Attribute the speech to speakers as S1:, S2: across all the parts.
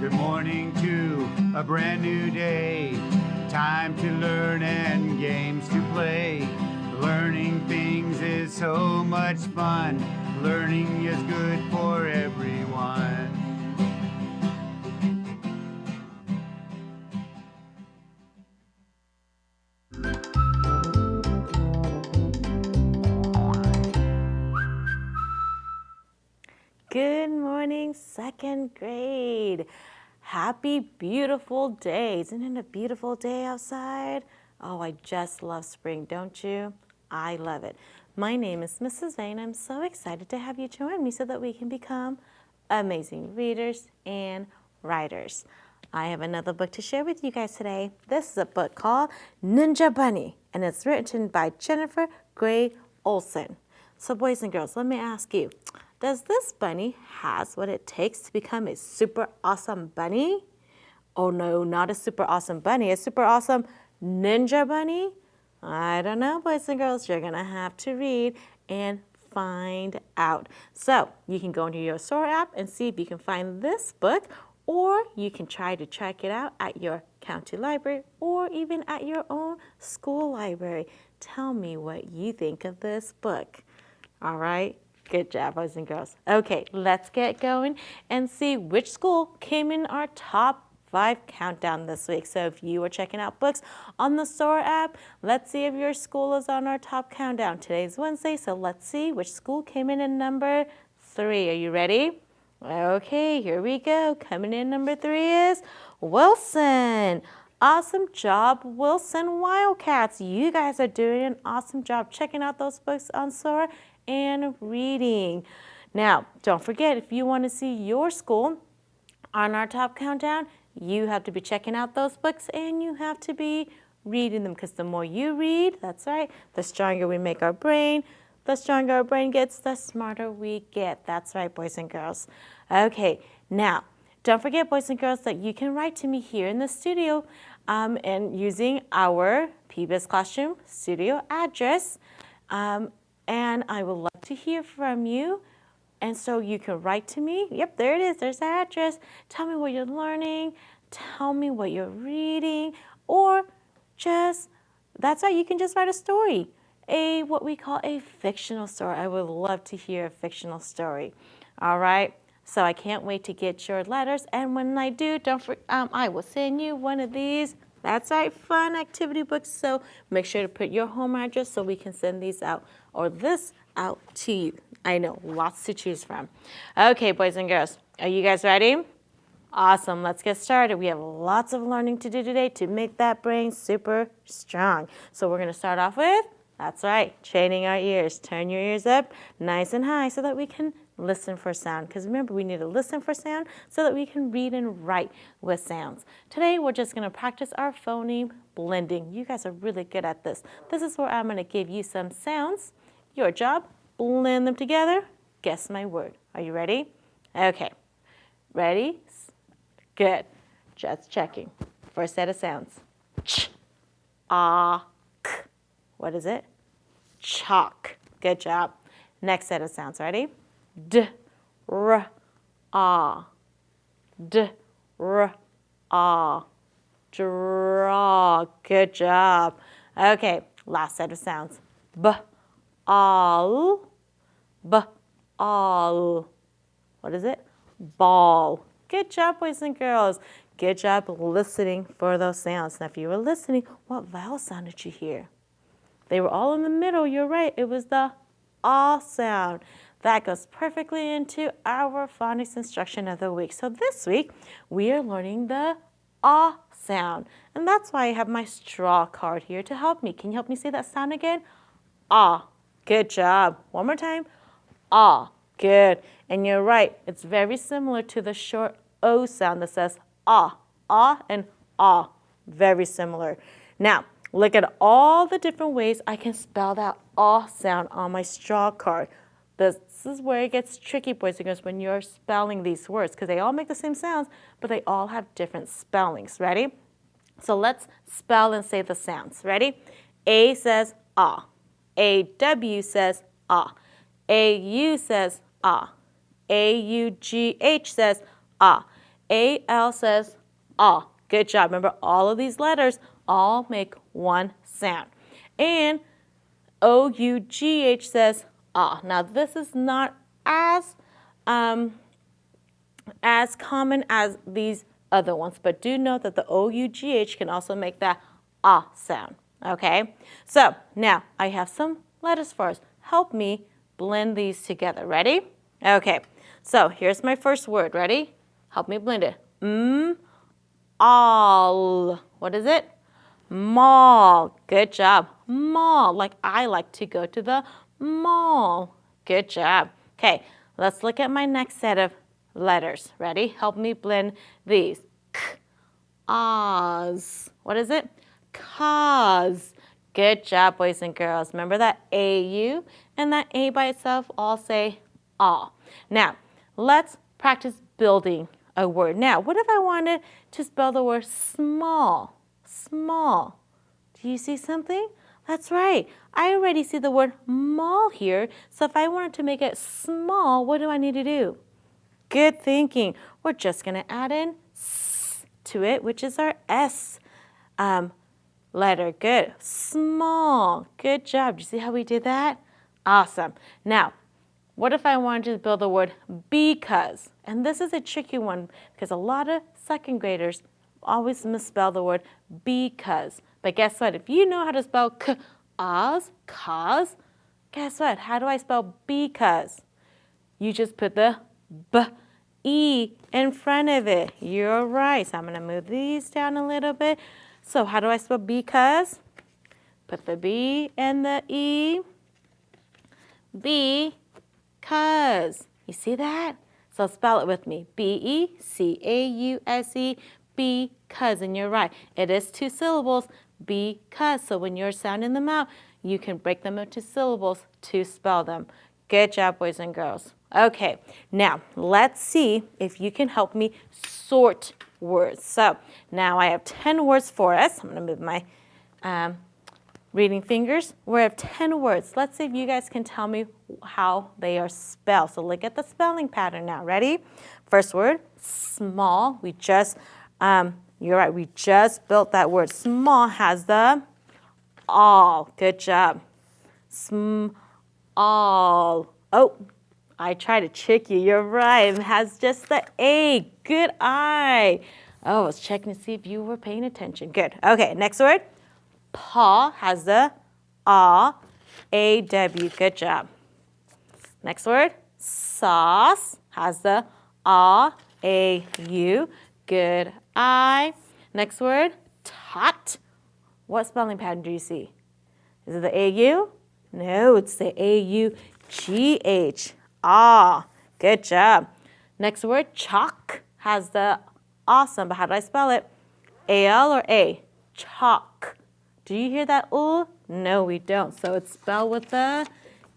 S1: Good morning to a brand new day. Time to learn and games to play. Learning things is so much fun. Learning is good for everyone.
S2: Good morning, second grade. Happy, beautiful day. Isn't it a beautiful day outside? Oh, I just love spring, don't you? I love it. My name is Mrs. Vane. I'm so excited to have you join me so that we can become amazing readers and writers. I have another book to share with you guys today. This is a book called Ninja Bunny, and it's written by Jennifer Gray Olson. So boys and girls, let me ask you, does this bunny has what it takes to become a super awesome bunny? Oh no, not a super awesome bunny, a super awesome ninja bunny? I don't know, boys and girls, you're gonna have to read and find out. So you can go into your Sora app and see if you can find this book, or you can try to check it out at your county library or even at your own school library. Tell me what you think of this book. All right, good job, boys and girls. Okay, let's get going and see which school came in our top 5 countdown this week. So if you are checking out books on the Sora app, let's see if your school is on our top countdown. Today's Wednesday, so let's see which school came in at number 3. Are you ready? Okay, here we go. Coming in number 3 is Wilson. Awesome job, Wilson Wildcats. You guys are doing an awesome job checking out those books on Sora and reading. Now, don't forget, if you want to see your school on our top countdown, you have to be checking out those books and you have to be reading them, because the more you read, that's right, the stronger we make our brain. The stronger our brain gets, the smarter we get. That's right, boys and girls. Okay, now, don't forget, boys and girls, that you can write to me here in the studio and using our PBS Classroom studio address. And I would love to hear from you. And so you can write to me. Yep, there it is. There's the address. Tell me what you're learning. Tell me what you're reading. Or just, that's right, you can just write a story. What we call a fictional story. I would love to hear a fictional story. All right. So I can't wait to get your letters. And when I do, I will send you one of these. That's right, fun activity books. So make sure to put your home address so we can send these out or this out to you. I know, lots to choose from. Okay, boys and girls, are you guys ready? Awesome, let's get started. We have lots of learning to do today to make that brain super strong. So we're gonna start off with, that's right, training our ears. Turn your ears up nice and high so that we can listen for sound. Because remember, we need to listen for sound so that we can read and write with sounds. Today, we're just gonna practice our phoneme blending. You guys are really good at this. This is where I'm gonna give you some sounds. Your job, blend them together. Guess my word. Are you ready? Okay. Ready? Good. Just checking. First set of sounds. Ch, ah, k. What is it? Chalk. Good job. Next set of sounds. Ready? D, r, ah. D, r, ah. Draw. Good job. Okay. Last set of sounds. B, all. B, all. What is it? Ball. Good job, boys and girls. Good job listening for those sounds. Now, if you were listening, what vowel sound did you hear? They were all in the middle. You're right. It was the ah sound. That goes perfectly into our phonics instruction of the week. So this week, we are learning the ah sound. And that's why I have my straw card here to help me. Can you help me say that sound again? Ah. Good job. One more time. Ah. Good. And you're right. It's very similar to the short O sound that says ah. Ah and ah. Very similar. Now, look at all the different ways I can spell that ah sound on my straw card. This is where it gets tricky, boys and girls, when you're spelling these words, because they all make the same sounds, but they all have different spellings. Ready? So let's spell and say the sounds. Ready? A says ah. A-W says ah. A-U says ah. A-U-G-H says ah. A-L says ah. Good job. Remember, all of these letters all make one sound. And O-U-G-H says ah. Now, this is not as common as these other ones, but do note that the O-U-G-H can also make that ah sound, okay? So now I have some letters for us. Help me blend these together. Ready? Okay, so here's my first word. Ready? Help me blend it. All. What is it? Mall. Good job. Mall. Like I like to go to the mall. Good job. Okay, let's look at my next set of letters. Ready? Help me blend these. K, Oz. What is it? Cause. Good job, boys and girls. Remember that A-U and that A by itself all say ah. Now, let's practice building a word. Now, what if I wanted to spell the word small? Small. Do you see something? That's right. I already see the word mall here. So if I wanted to make it small, what do I need to do? Good thinking. We're just going to add in S to it, which is our S letter. Good. Small. Good job. Do you see how we did that? Awesome. Now, what if I wanted to build the word because? And this is a tricky one because a lot of second graders always misspell the word because. But guess what? If you know how to spell cause, guess what? How do I spell because? You just put the B-E in front of it. You're right. So I'm going to move these down a little bit. So how do I spell because? Put the B and the E. Because. You see that? So spell it with me. B-E-C-A-U-S-E. Because. And you're right. It is 2 syllables. Because. So when you're sounding them out, you can break them into syllables to spell them. Good job, boys and girls. Okay, now let's see if you can help me sort words. So now I have 10 words for us. I'm going to move my reading fingers. We have 10 words. Let's see if you guys can tell me how they are spelled. So look at the spelling pattern now. Ready? First word, small. We just, you're right, we just built that word. Small has the all. Good job. All. Oh, I tried to trick you. You're right. It has just the A. Good eye. Oh, I was checking to see if you were paying attention. Good. Okay, next word. Paw has the A-W. Good job. Next word. Sauce has the A-U. Good eye. Next word. Tot. What spelling pattern do you see? Is it the A-U? No, it's the A-U-G-H. Ah, good job. Next word, chalk, has the awesome, but how do I spell it? A-L or A? Chalk. Do you hear that ooh? No, we don't. So it's spelled with the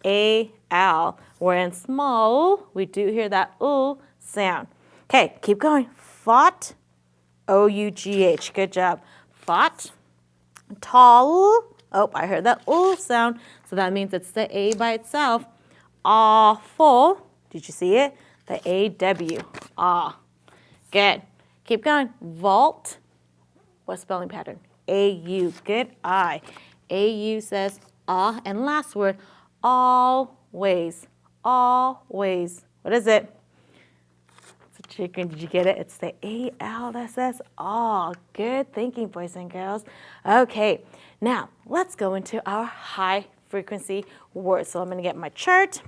S2: A-L. Where in small, we do hear that ooh sound. Okay, keep going. Fought, O-U-G-H. Good job. Fought. Tall. Oh, I heard that ooh sound. So that means it's the A by itself. Awful. Did you see it? The A-W. Ah. Good. Keep going. Vault. What spelling pattern? A-U. Good eye. A-U says ah. And last word, always. Always. What is it? It's a chicken. Did you get it? It's the A-L that says ah. Good thinking, boys and girls. Okay. Now, let's go into our high frequency words. So I'm going to get my chart.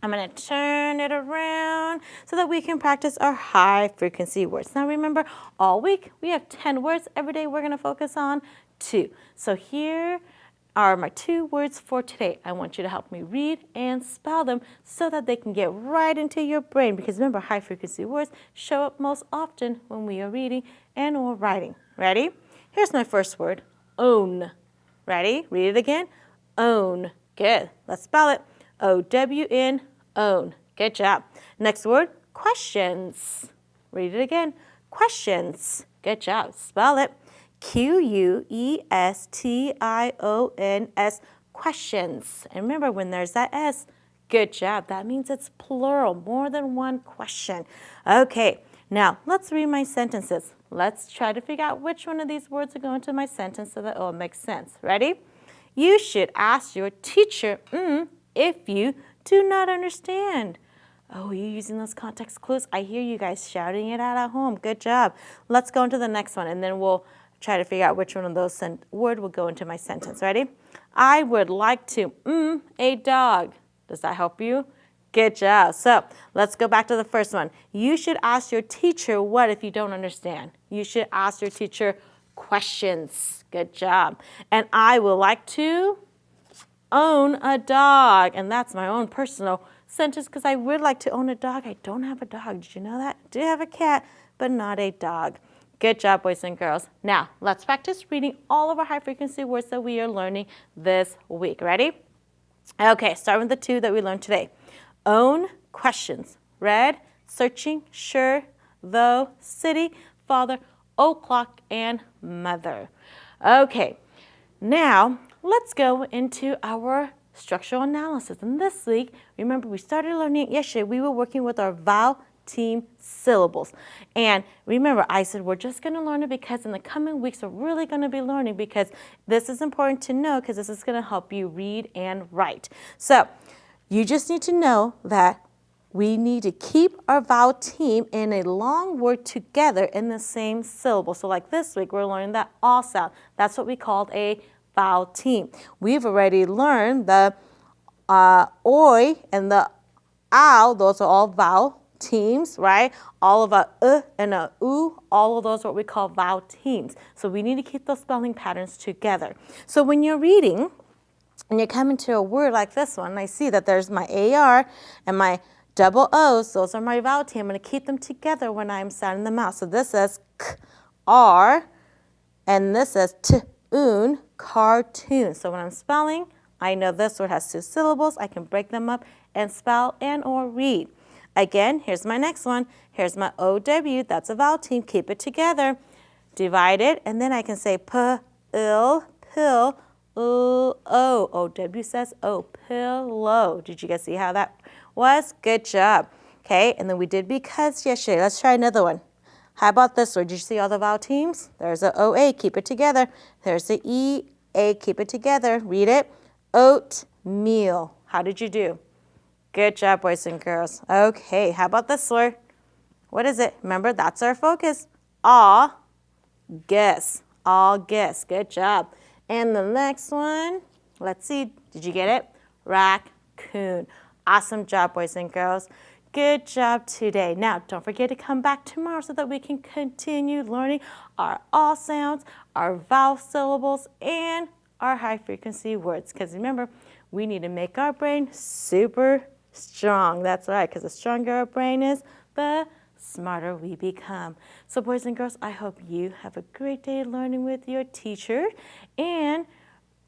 S2: I'm going to turn it around so that we can practice our high frequency words. Now remember, all week we have 10 words. Every day we're going to focus on 2. So here are my 2 words for today. I want you to help me read and spell them so that they can get right into your brain. Because remember, high frequency words show up most often when we are reading and or writing. Ready? Here's my first word, own. Ready? Read it again. Own. Good. Let's spell it. O-W-N, own. Good job. Next word, questions. Read it again. Questions. Good job. Spell it. Q-U-E-S-T-I-O-N-S, questions. And remember, when there's that S, good job. That means it's plural, more than one question. Okay. Now, let's read my sentences. Let's try to figure out which one of these words are going to my sentence so that it will make sense. Ready? You should ask your teacher if you do not understand. Oh, you're using those context clues? I hear you guys shouting it out at home. Good job. Let's go into the next one, and then we'll try to figure out which one of those words will go into my sentence. Ready? I would like to a dog. Does that help you? Good job. So let's go back to the first one. You should ask your teacher what if you don't understand. You should ask your teacher questions. Good job. And I would like to own a dog. And that's my own personal sentence because I would like to own a dog. I don't have a dog. Did you know that? I do have a cat, but not a dog. Good job, boys and girls. Now, let's practice reading all of our high frequency words that we are learning this week. Ready? Okay, start with the two that we learned today. Own, questions. Read, searching, sure, though, city, father, o'clock, and mother. Okay, now let's go into our structural analysis. And this week, remember we started learning it yesterday. We were working with our vowel team syllables. And remember, I said we're just going to learn it because in the coming weeks we're really going to be learning because this is important to know because this is going to help you read and write. So you just need to know that we need to keep our vowel team in a long word together in the same syllable. So like this week, we're learning that all sound. That's what we called a vowel team. We've already learned the oi and the ow. Those are all vowel teams, right? All of a and a oo, all of those are what we call vowel teams. So we need to keep those spelling patterns together. So when you're reading and you're coming to a word like this one, I see that there's my AR and my double O's. Those are my vowel team. I'm going to keep them together when I'm sounding them out. So this is k, r, and this is t-oon, cartoon. So when I'm spelling, I know this word has two syllables. I can break them up and spell and or read. Again, here's my next one. Here's my OW. That's a vowel team. Keep it together. Divide it, and then I can say p-il, pill, o. OW says oh, pillow. Did you guys see how that was? Good job. Okay, and then we did because yesterday. Let's try another one. How about this word? Did you see all the vowel teams? There's a OA. Keep it together. There's the EA. Keep it together. Read it. Oatmeal. How did you do? Good job, boys and girls. Okay, how about this word? What is it? Remember, that's our focus. August. August. Good job. And the next one, let's see. Did you get it? Raccoon. Awesome job, boys and girls. Good job today. Now, don't forget to come back tomorrow so that we can continue learning our all sounds, our vowel syllables, and our high frequency words. Because remember, we need to make our brain super strong. That's right, because the stronger our brain is, the smarter we become. So boys and girls, I hope you have a great day learning with your teacher. And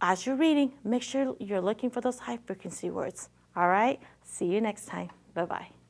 S2: as you're reading, make sure you're looking for those high frequency words. All right, see you next time. Bye-bye.